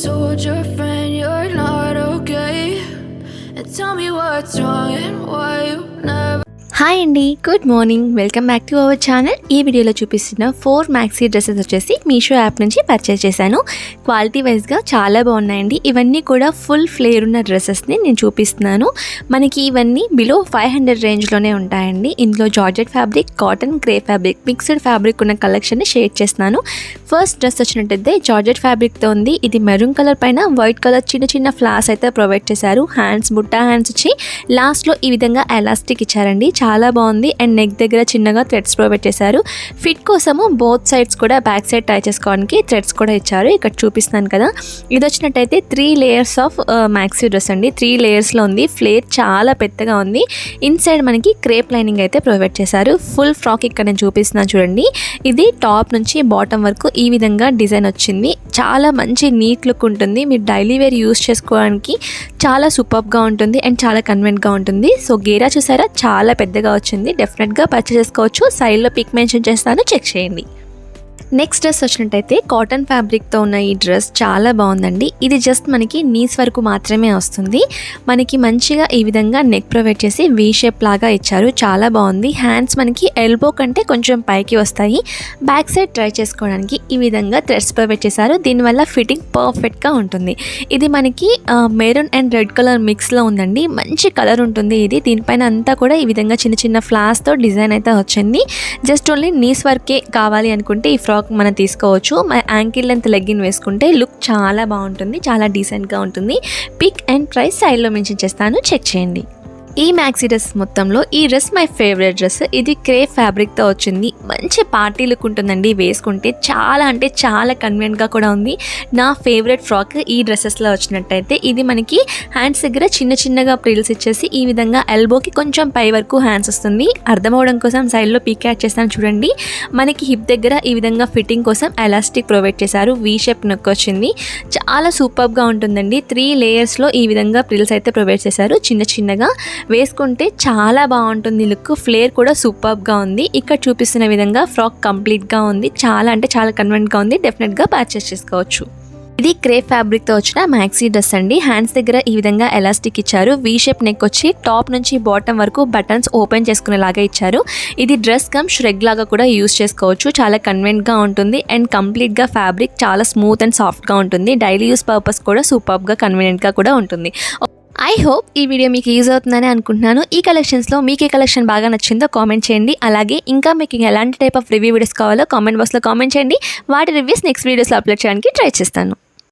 told your friend you're not okay, and tell me what's wrong and why you never. Hi అండి, good morning. Welcome back to our channel. ఈ వీడియోలో చూపిస్తున్న 4 maxi dresses వచ్చేసి Meesho app నుంచి purchase చేశాను. Quality వైజ్గా చాలా బాగున్నాయండి. ఇవన్నీ కూడా ఫుల్ ఫ్లేర్ ఉన్న డ్రెస్సెస్ని నేను చూపిస్తున్నాను. మనకి ఇవన్నీ బిలో 500 రేంజ్లోనే ఉంటాయండి. ఇందులో georgette fabric, cotton, grey fabric, mixed fabric ఉన్న కలెక్షన్ని షేర్ చేస్తున్నాను. ఫస్ట్ డ్రెస్ వచ్చినట్టయితే జార్జెట్ ఫ్యాబ్రిక్తో ఉంది. ఇది మెరూన్ కలర్ పైన వైట్ కలర్ చిన్న చిన్న ఫ్లాస్ అయితే ప్రొవైడ్ చేశారు. హ్యాండ్స్, బుట్టా హ్యాండ్స్ వచ్చి లాస్ట్లో ఈ విధంగా ఎలాస్టిక్ ఇచ్చారండి. చాలా బాగుంది. అండ్ నెక్ దగ్గర చిన్నగా థ్రెడ్స్ ప్రొవైడ్ చేశారు. ఫిట్ కోసము బోత్ సైడ్స్ కూడా బ్యాక్ సైడ్ టై చేసుకోవడానికి థ్రెడ్స్ కూడా ఇచ్చారు. ఇక్కడ చూపిస్తాను కదా, ఇది వచ్చినట్టయితే 3 లేయర్స్ ఆఫ్ మ్యాక్సీ డ్రెస్ అండి. 3 లేయర్స్లో ఉంది. ఫ్లేర్ చాలా పెద్దగా ఉంది. ఇన్సైడ్ మనకి క్రేప్ లైనింగ్ అయితే ప్రొవైడ్ చేశారు. ఫుల్ ఫ్రాక్ ఇక్కడ నేను చూపిస్తున్నాను చూడండి. ఇది టాప్ నుంచి బాటమ్ వరకు ఈ విధంగా డిజైన్ వచ్చింది. చాలా మంచి నీట్ లుక్ ఉంటుంది. మీరు డైలీ వేర్ యూస్ చేసుకోవడానికి చాలా సూపర్గా ఉంటుంది అండ్ చాలా కన్వీనియంట్గా ఉంటుంది. సో గేరా చూసారా, చాలా పెద్దగా వచ్చింది. డెఫినెట్గా పర్చేస్ చేసుకోవచ్చు. సైడ్లో పిక్ మెన్షన్ చేస్తాను, చెక్ చేయండి. నెక్స్ట్ డ్రెస్ వచ్చినట్టయితే కాటన్ ఫ్యాబ్రిక్తో ఉన్న ఈ డ్రెస్ చాలా బాగుందండి. ఇది జస్ట్ మనకి నీస్ వరకు మాత్రమే వస్తుంది. మనకి మంచిగా ఈ విధంగా నెక్ ప్రొవైడ్ చేసి వీ షేప్ లాగా ఇచ్చారు. చాలా బాగుంది. హ్యాండ్స్ మనకి ఎల్బో కంటే కొంచెం పైకి వస్తాయి. బ్యాక్ సైడ్ ట్రై చేసుకోవడానికి ఈ విధంగా థ్రెడ్స్ ప్రొవైడ్ చేశారు. దీనివల్ల ఫిట్టింగ్ పర్ఫెక్ట్గా ఉంటుంది. ఇది మనకి మెరూన్ అండ్ రెడ్ కలర్ మిక్స్లో ఉందండి. మంచి కలర్ ఉంటుంది ఇది. దీనిపైన అంతా కూడా ఈ విధంగా చిన్న చిన్న ఫ్లాస్తో డిజైన్ అయితే వచ్చింది. జస్ట్ ఓన్లీ నీస్ వర్కే కావాలి అనుకుంటే ఈ ఫ్రాక్ మనం తీసుకోవచ్చు. యాంకిల్ లెంత్ లెగ్గిన్ వేసుకుంటే లుక్ చాలా బాగుంటుంది, చాలా డీసెంట్గా ఉంటుంది. పిక్ అండ్ ప్రైస్ సైడ్లో మెన్షన్ చేస్తాను, చెక్ చేయండి. ఈ మ్యాక్సీ డ్రెస్ మొత్తంలో ఈ డ్రెస్ మై ఫేవరెట్ డ్రెస్. ఇది క్రేప్ ఫ్యాబ్రిక్తో వచ్చింది. మంచి పార్టీ లుక్ ఉంటుందండి వేసుకుంటే. చాలా అంటే చాలా కన్వీనియంట్గా కూడా ఉంది. నా ఫేవరెట్ ఫ్రాక్ ఈ డ్రెస్సెస్లో వచ్చినట్టయితే ఇది మనకి హ్యాండ్స్ దగ్గర చిన్న చిన్నగా ప్రిల్స్ ఇచ్చేసి ఈ విధంగా ఎల్బోకి కొంచెం పై వరకు హ్యాండ్స్ వస్తుంది. అర్థం అవడం కోసం సైడ్లో పిక్ యాడ్ చేస్తాను చూడండి. మనకి హిప్ దగ్గర ఈ విధంగా ఫిట్టింగ్ కోసం ఎలాస్టిక్ ప్రొవైడ్ చేశారు. వీ షేప్ నెక్ వచ్చింది. చాలా సూపర్గా ఉంటుందండి. 3 లేయర్స్లో ఈ విధంగా ప్రిల్స్ అయితే ప్రొవైడ్ చేశారు. చిన్న చిన్నగా వేసుకుంటే చాలా బాగుంటుంది లుక్. ఫ్లేర్ కూడా సూపర్గా ఉంది. ఇక్కడ చూపిస్తున్న విధంగా ఫ్రాక్ కంప్లీట్గా ఉంది. చాలా అంటే చాలా కన్వీనియంట్గా ఉంది. డెఫినెట్గా పర్చేస్ చేసుకోవచ్చు. ఇది క్రేప్ ఫ్యాబ్రిక్తో వచ్చిన మ్యాక్సీ డ్రెస్ అండి. హ్యాండ్స్ దగ్గర ఈ విధంగా ఎలాస్టిక్ ఇచ్చారు. వీ షేప్ నెక్ వచ్చి టాప్ నుంచి బాటమ్ వరకు బటన్స్ ఓపెన్ చేసుకునేలాగా ఇచ్చారు. ఇది డ్రెస్ కమ్ ష్రెగ్ లాగా కూడా యూస్ చేసుకోవచ్చు. చాలా కన్వీనియంట్గా ఉంటుంది అండ్ కంప్లీట్గా ఫ్యాబ్రిక్ చాలా స్మూత్ అండ్ సాఫ్ట్గా ఉంటుంది. డైలీ యూస్ పర్పస్ కూడా సూపర్గా కన్వీనియంట్గా కూడా ఉంటుంది. ఐ హోప్ ఈ వీడియో మీకు యూజ్ అవుతుందని అనుకుంటున్నాను. ఈ కలెక్షన్స్లో మీకు ఏ కలెక్షన్ బాగా నచ్చిందో కామెంట్ చేయండి. అలాగే ఇంకా మీకు ఎలాంటి టైప్ ఆఫ్ రివ్యూ వీడియోస్ కావాలో కామెంట్ బాక్స్లో కామెంట్ చేయండి. వాటి రివ్యూస్ నెక్స్ట్ వీడియోస్లో అప్లోడ్ చేయడానికి ట్రై చేస్తాను.